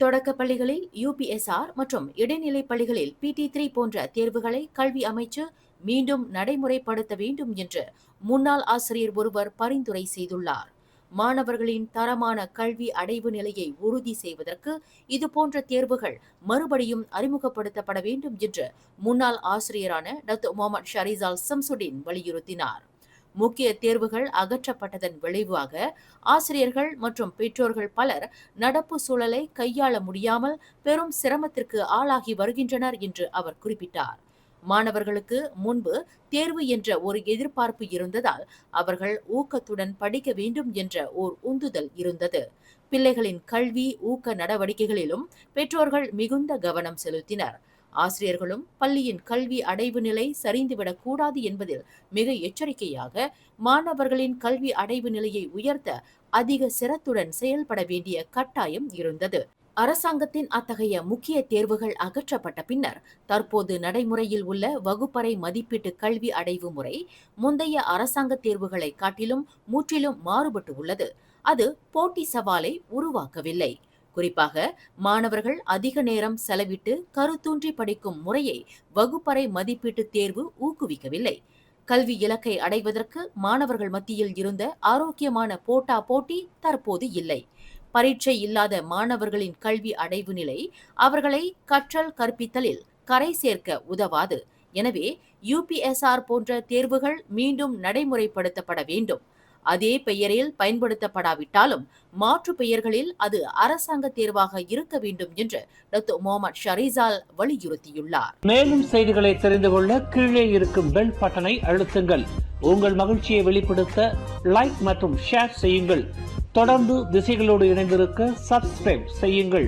தொடக்கப் பள்ளிகளில் யுபிஎஸ்ஆர் மற்றும் இடைநிலைப் பள்ளிகளில் PT3 போன்ற தேர்வுகளை கல்வி அமைச்சு மீண்டும் நடைமுறைப்படுத்த வேண்டும் என்று முன்னாள் ஆசிரியர் ஒருவர் பரிந்துரை செய்துள்ளார். மாணவர்களின் தரமான கல்வி அடைவு நிலையை உறுதி செய்வதற்கு இதுபோன்ற தேர்வுகள் மறுபடியும் அறிமுகப்படுத்தப்பட வேண்டும் என்று முன்னாள் ஆசிரியரான டாக்டர் முகமது ஷரிசால் சம்சுடின் வலியுறுத்தினார். முக்கிய தேர்வுகள் அகற்றப்பட்டதன் விளைவாக ஆசிரியர்கள் மற்றும் பெற்றோர்கள் பலர் நடப்பு சூழலை கையாள முடியாமல் பெரும் சிரமத்திற்கு ஆளாகி வருகின்றனர் என்று அவர் குறிப்பிட்டார். மாணவர்களுக்கு முன்பு தேர்வு என்ற ஒரு எதிர்பார்ப்பு இருந்ததால் அவர்கள் ஊக்கத்துடன் படிக்க வேண்டும் என்ற ஓர் உந்துதல் இருந்தது. பிள்ளைகளின் கல்வி ஊக்க நடவடிக்கைகளிலும் பெற்றோர்கள் மிகுந்த கவனம் செலுத்தினர். ஆசிரியர்களும் பள்ளியின் கல்வி அடைவு நிலை சரிந்துவிடக் கூடாது என்பதில் மிக எச்சரிக்கையாக மாணவர்களின் கல்வி அடைவு நிலையை உயர்த்த அதிக சிரத்துடன் செயல்பட வேண்டிய கட்டாயம் இருந்தது. அரசாங்கத்தின் அத்தகைய முக்கிய தேர்வுகள் அகற்றப்பட்ட பின்னர் தற்போது நடைமுறையில் உள்ள வகுப்பறை மதிப்பீட்டு கல்வி அடைவு முறை முந்தைய அரசாங்க தேர்வுகளை காட்டிலும் முற்றிலும் மாறுபட்டு உள்ளது. அது போட்டி சவாலை உருவாக்கவில்லை. குறிப்பாக மாணவர்கள் அதிக நேரம் செலவிட்டு கருத்தூன்றி படிக்கும் முறையை வகுப்பறை மதிப்பீட்டு தேர்வு ஊக்குவிக்கவில்லை. கல்வி இலக்கை அடைவதற்கு மாணவர்கள் மத்தியில் இருந்த ஆரோக்கியமான போட்டா போட்டி தற்போது இல்லை. பரீட்சை இல்லாத மாணவர்களின் கல்வி அடைவு நிலை அவர்களை கற்றல் கற்பித்தலில் கரை சேர்க்க உதவாது. எனவே யுபிஎஸ்ஆர் போன்ற தேர்வுகள் மீண்டும் நடைமுறைப்படுத்தப்பட வேண்டும். அதே பெயரில் பயன்படுத்தப்படாவிட்டாலும் மாற்று பெயர்களில் அது அரசாங்க தேர்வாக இருக்க வேண்டும் என்று டாக்டர் முகமது ஷரிசால் வலியுறுத்தியுள்ளார். மேலும் செய்திகளை தெரிந்து கொள்ள கீழே இருக்கும் பெல் பட்டனை அழுத்துங்கள். உங்கள் மகிழ்ச்சியை வெளிப்படுத்த லைக் மற்றும் ஷேர் செய்யுங்கள். தொடர்ந்து திசைகளோடு இணைந்திருக்க சப்ஸ்கிரைப் செய்யுங்கள்.